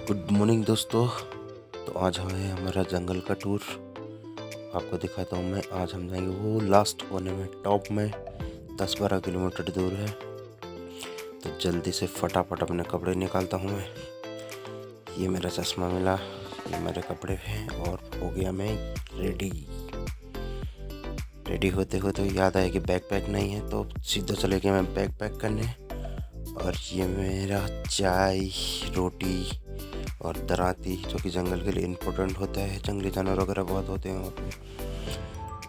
Good morning दोस्तों। तो आज है हमारा जंगल का टूर। आपको दिखाता हूँ मैं। आज हम जाएंगे वो लास्ट कोने में, टॉप में 10-12 किलोमीटर दूर है। तो जल्दी से फटाफट अपने कपड़े निकालता हूँ मैं। ये मेरा चश्मा मिला, ये मेरे कपड़े हैं और हो गया मैं रेडी होते होते याद आया कि बैग पैक नहीं है, तो सीधा चले गया मैं बैग पैक करने। और ये मेरा चाय, रोटी और दराती, जो कि जंगल के लिए इम्पोर्टेंट होता है। जंगली जानवर वगैरह बहुत होते हैं वहाँ पे।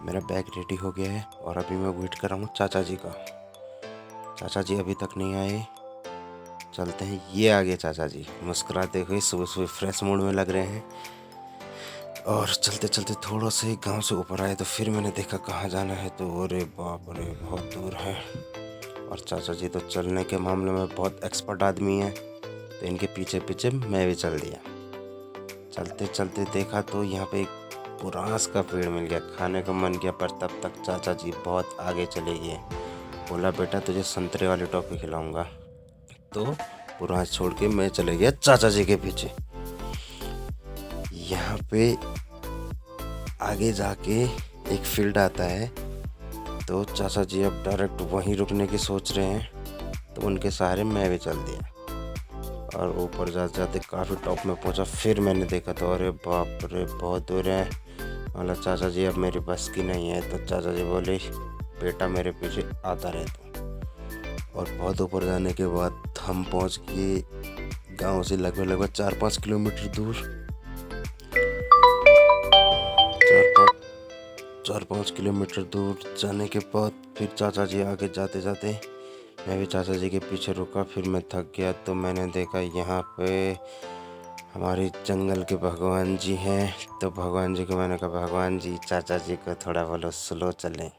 मेरा बैग रेडी हो गया है और अभी मैं वेट कर रहा हूँ चाचा जी का। चाचा जी अभी तक नहीं आए। चलते हैं। ये आ गए चाचा जी, मुस्कुराते हुए, सुबह सुबह फ्रेश मूड में लग रहे हैं। और चलते चलते थोड़ा से गांव से ऊपर आए तो फिर मैंने देखा कहाँ जाना है, तो अरे बाप रे, बहुत दूर है। और चाचा जी तो चलने के मामले में बहुत एक्सपर्ट आदमी हैं, तो इनके पीछे पीछे मैं भी चल दिया। चलते चलते देखा तो यहाँ पे एक पुरास का पेड़ मिल गया। खाने का मन किया, पर तब तक चाचा जी बहुत आगे चले गए। बोला, बेटा तुझे संतरे वाली टॉफी खिलाऊंगा। तो पुरास छोड़ के मैं चले गया चाचा जी के पीछे। यहाँ पे आगे जाके एक फील्ड आता है, तो चाचा जी अब डायरेक्ट वहीं रुकने की सोच रहे हैं, तो उनके सहारे मैं भी चल दिया। और ऊपर जाते जाते काफ़ी टॉप में पहुंचा। फिर मैंने देखा तो अरे बाप रे, बहुत दूर है। बोला, चाचा जी अब मेरी बस की नहीं है। तो चाचा जी बोले, बेटा मेरे पीछे आता रहे तो। और बहुत ऊपर जाने के बाद हम पहुंच गए गांव से लगभग 4-5 किलोमीटर दूर। 4-5 किलोमीटर दूर जाने के बाद फिर चाचा जी आगे जाते जाते मैं भी चाचा जी के पीछे रुका। फिर मैं थक गया तो मैंने देखा यहाँ पे हमारे जंगल के भगवान जी हैं। तो भगवान जी को मैंने कहा, भगवान जी चाचा जी को थोड़ा बोलो स्लो चलें।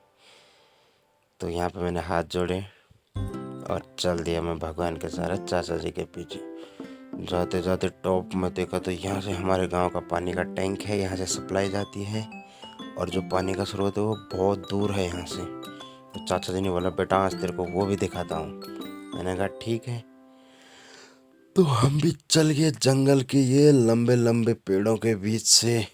तो यहाँ पे मैंने हाथ जोड़े और चल दिया मैं भगवान के सारे चाचा जी के पीछे। जाते जाते टॉप में देखा तो यहाँ से हमारे गांव का पानी का टैंक है, यहाँ से सप्लाई जाती है। और जो पानी का स्रोत है वो बहुत दूर है यहाँ से। तो चाचा जी ने बोला, बेटा आज तेरे को वो भी दिखाता हूँ। मैंने कहा ठीक है। तो हम भी चल गए जंगल के ये लंबे लंबे पेड़ों के बीच से।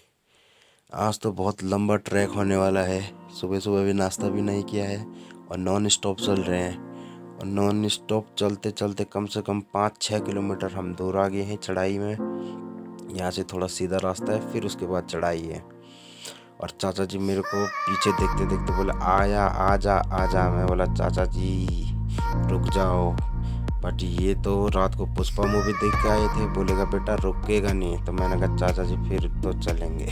आज तो बहुत लंबा ट्रैक होने वाला है। सुबह सुबह भी नाश्ता भी नहीं किया है और नॉन स्टॉप चल रहे हैं। और नॉन स्टॉप चलते चलते कम से कम 5-6 किलोमीटर हम दूर आ गए हैं चढ़ाई में। यहाँ से थोड़ा सीधा रास्ता है, फिर उसके बाद चढ़ाई है। और चाचा जी मेरे को पीछे देखते देखते बोले, आया आजा आजा। मैं बोला, चाचा जी रुक जाओ। बट ये तो रात को पुष्पा मूवी देख के आए थे, बोलेगा बेटा रुकेगा नहीं। तो मैंने कहा, चाचा जी फिर तो चलेंगे।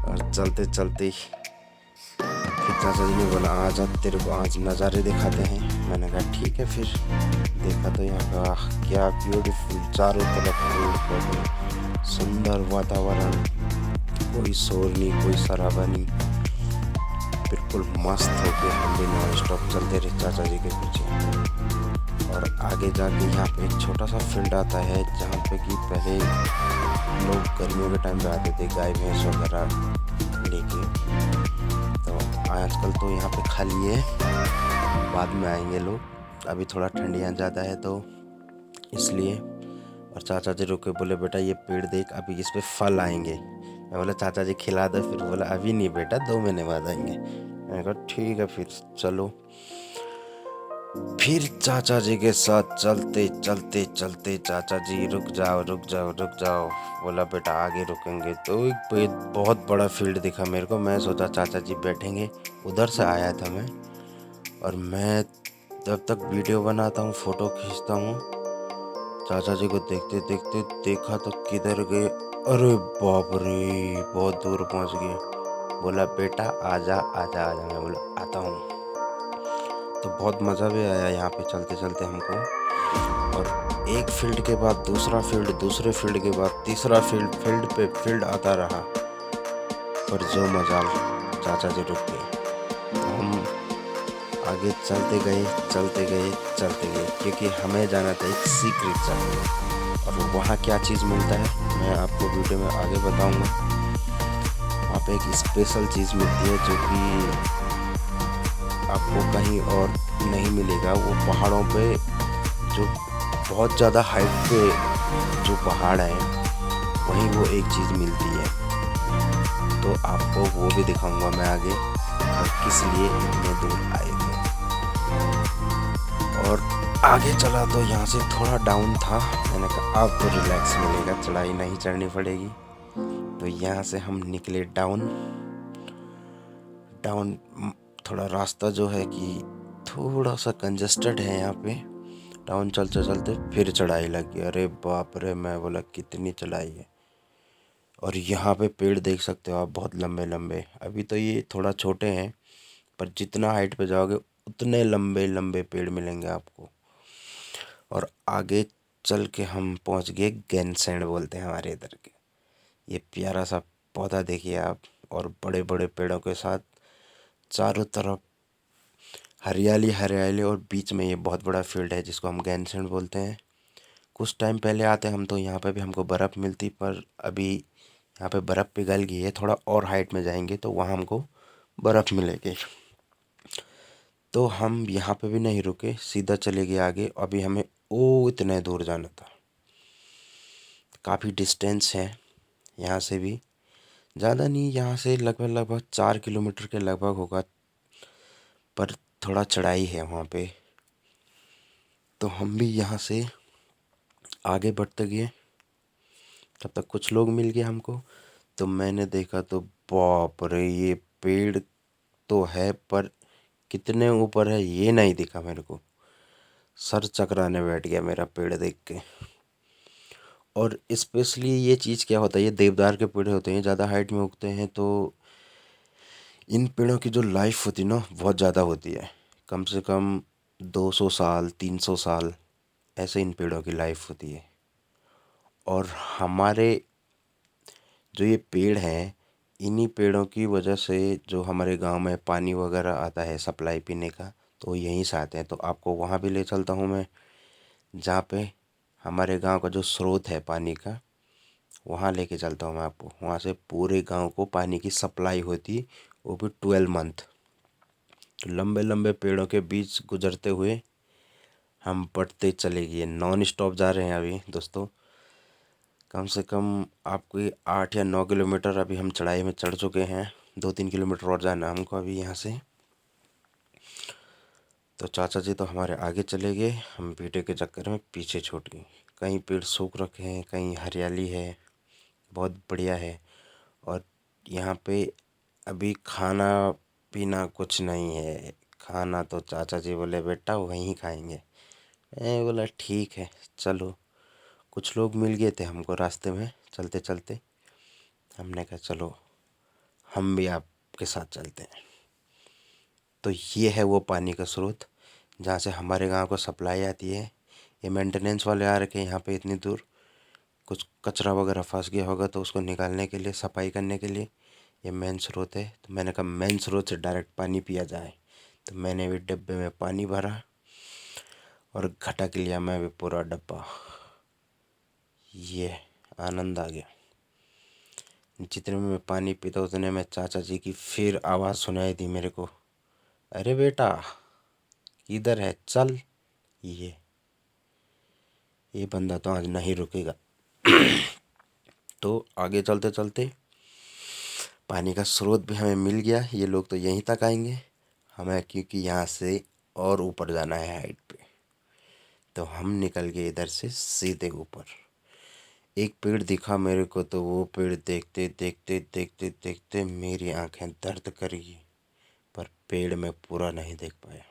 और चलते चलते फिर चाचा जी ने बोला, आजा तेरे को आज नज़ारे दिखाते हैं। मैंने कहा ठीक है। फिर देखा तो यहाँ का क्या ब्यूटीफुल, चारों तरफ पेड़ पौधे, सुंदर वातावरण, कोई शोर नहीं, कोई शराबा नहीं, बिल्कुल मस्त हो के हम भी नॉन स्टॉप चलते रहे चाचा जी के पीछे। और आगे जाके यहाँ पे एक छोटा सा फील्ड आता है, जहाँ पे कि पहले लोग गर्मियों के टाइम पे आते थे गाय भैंस वगैरह लेके। तो आजकल तो यहाँ पे खाली है, बाद में आएंगे लोग। अभी थोड़ा ठंडियाँ ज़्यादा है तो इसलिए। और चाचा जी रुके, बोले, बेटा ये पेड़ देख, अभी इस पे फल आएंगे। मैं बोला, चाचा जी खिला दो। फिर बोला, अभी नहीं बेटा, 2 महीने बाद आएंगे। मैंने कहा ठीक है। फिर चलो। फिर चाचा जी के साथ चलते चलते चलते, चाचा जी रुक जाओ रुक जाओ रुक जाओ। बोला, बेटा आगे रुकेंगे। तो एक बहुत बड़ा फील्ड दिखा मेरे को। मैं सोचा चाचा जी बैठेंगे, उधर से आया था मैं। और मैं जब तक वीडियो बनाता हूँ, फ़ोटो खींचता हूँ, चाचा जी को देखते देखते देखा तो किधर गए। अरे बाप रे, बहुत दूर पहुँच गए। बोला, बेटा आजा आजा आजा। मैं बोला, आता हूँ। तो बहुत मज़ा भी आया यहाँ पे चलते चलते हमको। और एक फील्ड के बाद दूसरा फील्ड, दूसरे फील्ड के बाद तीसरा फील्ड, फील्ड पे फील्ड आता रहा। पर जो मजाल, चाचा जी रुक गए। तो हम आगे चलते गए चलते गए चलते गए, क्योंकि हमें जाना था एक सीक्रेट जगह। और वहाँ क्या चीज़ मिलता है मैं आपको वीडियो में आगे बताऊँगा। वहाँ पे एक स्पेशल चीज़ मिलती है जो कि आपको कहीं और नहीं मिलेगा। वो पहाड़ों पे जो बहुत ज़्यादा हाइट पे जो जो पहाड़ है वहीं वो एक चीज़ मिलती है, तो आपको वो भी दिखाऊंगा मैं आगे और किस लिए इतने दूर आए थे। और आगे चला तो यहाँ से थोड़ा डाउन था, मैंने कहा अब तो रिलैक्स मिलेगा, चढ़ाई नहीं चढ़नी पड़ेगी। तो यहाँ से हम निकले डाउन। डाउन थोड़ा रास्ता जो है कि थोड़ा सा कंजस्टेड है यहाँ पे। डाउन चलते चलते फिर चढ़ाई लगी, अरे बाप रे, मैं बोला कितनी चढ़ाई है। और यहाँ पे पेड़ देख सकते हो आप, बहुत लंबे लंबे। अभी तो ये थोड़ा छोटे हैं, पर जितना हाइट पे जाओगे उतने लंबे लंबे पेड़ मिलेंगे आपको। और आगे चल के हम पहुँच गए, गैनसैंड बोलते हैं हमारे इधर के। ये प्यारा सा पौधा देखिए आप, और बड़े बड़े पेड़ों के साथ चारों तरफ हरियाली हरियाली, और बीच में ये बहुत बड़ा फील्ड है जिसको हम गैनसैंड बोलते हैं। कुछ टाइम पहले आते हम तो यहाँ पे भी हमको बर्फ़ मिलती, पर अभी यहाँ पे बर्फ़ पिघल गई है। थोड़ा और हाइट में जाएंगे तो वहाँ हमको बर्फ़ मिलेगी। तो हम यहाँ पे भी नहीं रुके, सीधा चले गए आगे। अभी हमें ओ इतने दूर जाना था, काफ़ी डिस्टेंस है यहाँ से भी, ज़्यादा नहीं, यहाँ से लगभग लगभग 4 किलोमीटर के लगभग होगा, पर थोड़ा चढ़ाई है वहाँ पे। तो हम भी यहाँ से आगे बढ़ते गए, तब तक कुछ लोग मिल गए हमको। तो मैंने देखा तो बाप रे, ये पेड़ तो है पर कितने ऊपर है ये नहीं दिखा मेरे को। सर चकराने बैठ गया मेरा पेड़ देख के। और स्पेशली ये चीज़ क्या होता है, ये देवदार के पेड़ होते हैं, ज़्यादा हाइट में उगते हैं, तो इन पेड़ों की जो लाइफ होती है ना बहुत ज़्यादा होती है। कम से कम 200 साल 300 साल ऐसे इन पेड़ों की लाइफ होती है। और हमारे जो ये पेड़ हैं, इन्हीं पेड़ों की वजह से जो हमारे गांव में पानी वगैरह आता है सप्लाई पीने का, तो यहीं से आते हैं। तो आपको वहाँ भी ले चलता हूँ मैं, जहाँ पे हमारे गांव का जो स्रोत है पानी का, वहाँ लेके चलता हूँ मैं आपको। वहाँ से पूरे गांव को पानी की सप्लाई होती, वो भी 12 मंथ। तो लंबे लंबे पेड़ों के बीच गुजरते हुए हम बढ़ते चले गए, नॉन स्टॉप जा रहे हैं अभी दोस्तों। कम से कम आपको 8 या 9 किलोमीटर अभी हम चढ़ाई में चढ़ चुके हैं। 2-3 किलोमीटर और जाना हमको अभी यहाँ से। तो चाचा जी तो हमारे आगे चले गए, हम वीडियो के चक्कर में पीछे छूट गए। कहीं पेड़ सूख रखे हैं, कहीं हरियाली है, बहुत बढ़िया है। और यहाँ पे अभी खाना पीना कुछ नहीं है। खाना तो चाचा जी बोले बेटा वहीं खाएंगे। मैं बोला ठीक है चलो। कुछ लोग मिल गए थे हमको रास्ते में चलते चलते, हमने कहा चलो हम भी आपके साथ चलते हैं। तो ये है वो पानी का स्रोत जहाँ से हमारे गांव को सप्लाई आती है। ये मेंटेनेंस वाले आ रखे हैं यहाँ पे इतनी दूर, कुछ कचरा वगैरह फंस गया होगा तो उसको निकालने के लिए, सफाई करने के लिए ये मेन स्रोत है। तो मैंने कहा मेन स्रोत से डायरेक्ट पानी पिया जाए, तो मैंने भी डिब्बे में पानी भरा और घटक लिया मैं भी पूरा डब्बा। ये आनंद आ गया। जितने में मैं पानी पीता उतने में चाचा जी की फिर आवाज़ सुनाई दी मेरे को, अरे बेटा किधर है, चल। ये ये बंदा तो आज नहीं रुकेगा। तो आगे चलते चलते पानी का स्रोत भी हमें मिल गया। ये लोग तो यहीं तक आएंगे, हमें क्योंकि यहाँ से और ऊपर जाना है हाइट पे। तो हम निकल गए इधर से सीधे ऊपर। एक पेड़ दिखा मेरे को, तो वो पेड़ देखते देखते देखते देखते मेरी आंखें दर्द करी, पर पेड़ में पूरा नहीं देख पाया।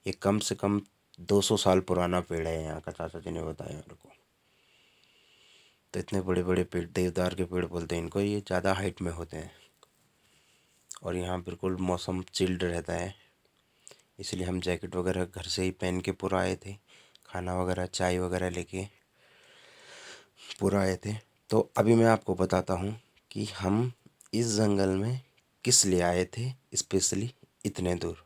ये कम से कम 200 साल पुराना पेड़ है यहाँ का, चाचा जी ने बताया मेरे को। तो इतने बड़े बड़े पेड़, देवदार के पेड़ बोलते हैं इनको, ये ज़्यादा हाइट में होते हैं। और यहाँ बिल्कुल मौसम चिल्ड रहता है, इसलिए हम जैकेट वगैरह घर से ही पहन के पूरा आए थे। खाना वगैरह चाय वगैरह लेके पूरा आए थे। तो अभी मैं आपको बताता हूँ कि हम इस जंगल में किस लिए आए थे, स्पेशली इतने दूर।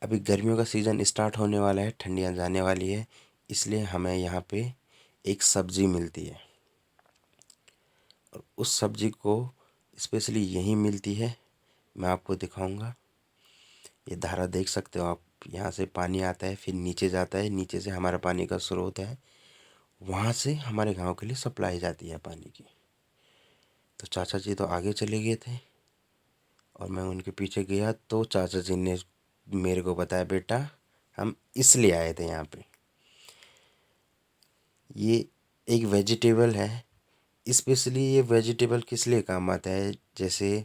अभी गर्मियों का सीज़न स्टार्ट होने वाला है, ठंडियाँ जाने वाली है, इसलिए हमें यहाँ पे एक सब्ज़ी मिलती है। और उस सब्ज़ी को स्पेशली यहीं मिलती है, मैं आपको दिखाऊंगा। ये धारा देख सकते हो आप, यहाँ से पानी आता है फिर नीचे जाता है, नीचे से हमारा पानी का स्रोत है, वहाँ से हमारे गांव के लिए सप्लाई जाती है पानी की। तो चाचा जी तो आगे चले गए थे और मैं उनके पीछे गया, तो चाचा जी ने मेरे को बताया, बेटा हम इसलिए आए थे यहाँ पे, ये एक वेजिटेबल है। स्पेशली ये वेजिटेबल किस लिए काम आता है, जैसे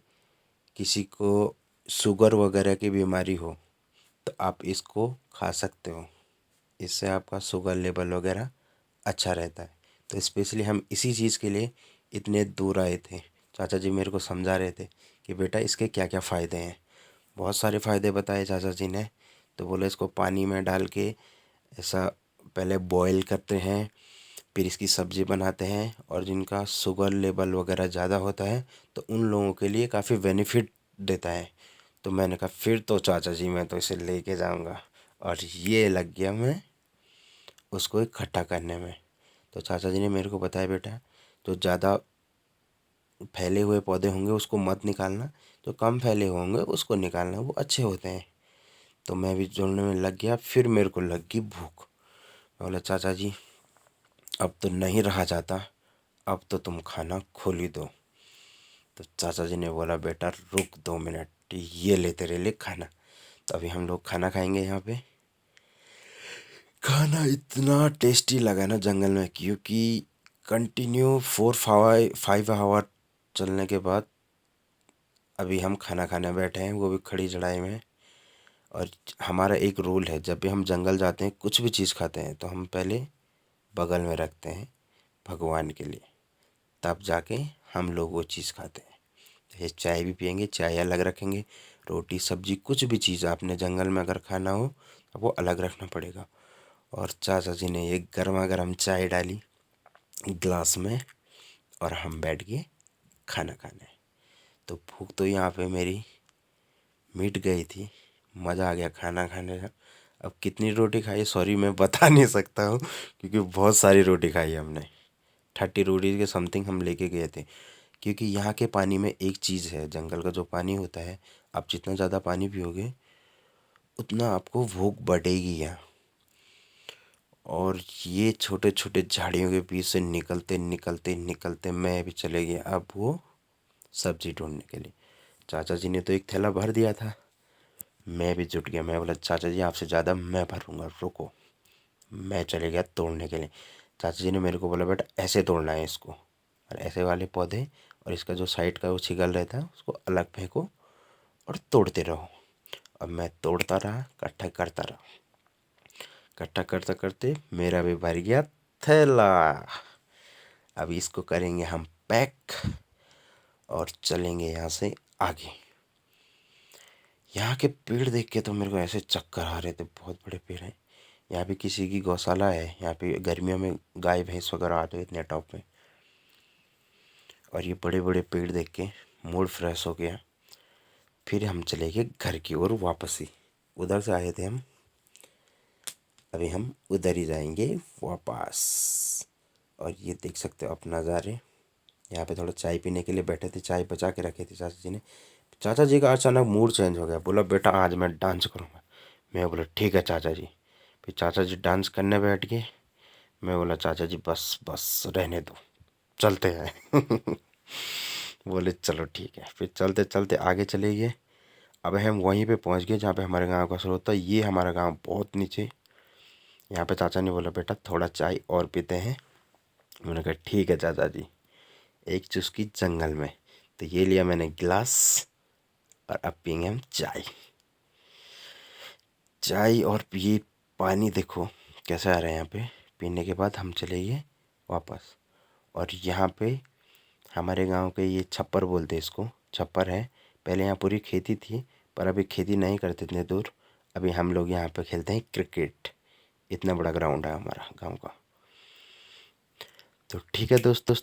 किसी को शुगर वगैरह की बीमारी हो तो आप इसको खा सकते हो, इससे आपका शुगर लेवल वगैरह अच्छा रहता है। तो स्पेशली हम इसी चीज़ के लिए इतने दूर आए थे। चाचा जी मेरे को समझा रहे थे कि बेटा इसके क्या क्या फ़ायदे हैं। बहुत सारे फ़ायदे बताए चाचा जी ने। तो बोले इसको पानी में डाल के ऐसा पहले बॉईल करते हैं, फिर इसकी सब्ज़ी बनाते हैं, और जिनका शुगर लेवल वगैरह ज़्यादा होता है तो उन लोगों के लिए काफ़ी बेनिफिट देता है। तो मैंने कहा फिर तो चाचा जी मैं तो इसे लेके जाऊंगा, और ये लग गया मैं उसको इकट्ठा करने में। तो चाचा जी ने मेरे को बताया, बेटा जो ज़्यादा फैले हुए पौधे होंगे उसको मत निकालना, जो कम फैले होंगे उसको निकालना, वो अच्छे होते हैं। तो मैं भी जोड़ने में लग गया। फिर मेरे को लग गई भूख। मैं बोला, चाचा जी अब तो नहीं रहा जाता, अब तो तुम खाना खोल ही दो। तो चाचा जी ने बोला, बेटा रुक 2 मिनट, ये ले तेरे लिए खाना। तो अभी हम लोग खाना खाएंगे यहाँ पे। खाना इतना टेस्टी लगा ना जंगल में, क्योंकि कंटिन्यू 4-5 आवर चलने के बाद अभी हम खाना खाने बैठे हैं, वो भी खड़ी चढ़ाई में। और हमारा एक रूल है, जब भी हम जंगल जाते हैं कुछ भी चीज़ खाते हैं तो हम पहले बगल में रखते हैं भगवान के लिए, तब जाके हम लोग वो चीज़ खाते हैं। ये चाय भी पियेंगे, चाय अलग रखेंगे, रोटी सब्जी कुछ भी चीज़ आपने जंगल में अगर खाना हो तो वो अलग रखना पड़ेगा। और चाचा जी ने एक गर्मा गर्म चाय डाली गिलास में, और हम बैठ गए खाना खाने। तो भूख तो यहाँ पे मेरी मिट गई थी, मज़ा आ गया खाना खाने का। अब कितनी रोटी खाई सॉरी मैं बता नहीं सकता हूँ, क्योंकि बहुत सारी रोटी खाई हमने। 30 रोटी के समथिंग हम लेके गए थे। क्योंकि यहाँ के पानी में एक चीज़ है, जंगल का जो पानी होता है, आप जितना ज़्यादा पानी पियोगे उतना आपको भूख बढ़ेगी यहाँ। और ये छोटे छोटे झाड़ियों के बीच से निकलते निकलते निकलते मैं भी चले गया अब वो सब्जी ढूंढने के लिए। चाचा जी ने तो एक थैला भर दिया था, मैं भी जुट गया। मैं बोला, चाचा जी आपसे ज़्यादा मैं भरूंगा, रुको। मैं चले गया तोड़ने के लिए। चाचा जी ने मेरे को बोला, बेटा ऐसे तोड़ना है इसको, और ऐसे वाले पौधे, और इसका जो साइड का वो छिगल रहता है उसको अलग फेंको और तोड़ते रहो। अब मैं तोड़ता रहा, इकट्ठा करता रहा, इकट्ठा करते करते मेरा भी भर गया थैला। अब इसको करेंगे हम पैक और चलेंगे यहाँ से आगे। यहाँ के पेड़ देख के तो मेरे को ऐसे चक्कर आ रहे थे, बहुत बड़े पेड़ हैं। यहाँ पे किसी की गौशाला है, यहाँ पे गर्मियों में गाय भैंस वगैरह आते हैं इतने टॉप पे। और ये बड़े बड़े पेड़ देख के मूड फ्रेश हो गया। फिर हम चले गए घर की ओर वापस ही, उधर से आए थे हम, अभी हम उधर ही जाएंगे वापस। और ये देख सकते हो आप नज़ारे। यहाँ पे थोड़ा चाय पीने के लिए बैठे थे, चाय बचा के रखे थे चाचा जी ने। चाचा जी का अचानक मूड चेंज हो गया, बोला, बेटा आज मैं डांस करूँगा। मैं बोला, ठीक है चाचा जी। फिर चाचा जी डांस करने बैठ गए। मैं बोला, चाचा जी बस बस रहने दो, चलते हैं। बोले, चलो ठीक है। फिर चलते चलते आगे चले गए। अब हम वहीं पे पहुंच गए जहाँ पे हमारे गांव का शुरू होता है। ये हमारा गांव बहुत नीचे। यहाँ पे चाचा ने बोला, बेटा थोड़ा चाय और पीते हैं। मैंने कहा, ठीक है चाचा जी। एक चुस्की जंगल में। तो ये लिया मैंने गिलास, और अब पियेंगे हम चाय। चाय और ये पानी देखो कैसे आ रहा है यहाँ पे। पीने के बाद हम चले गए वापस। और यहाँ पे हमारे गांव के ये छप्पर बोलते हैं इसको, छप्पर है। पहले यहाँ पूरी खेती थी, पर अभी खेती नहीं करते इतने दूर। अभी हम लोग यहाँ पे खेलते हैं क्रिकेट। इतना बड़ा ग्राउंड है हमारा गांव का। तो ठीक है दोस्तों।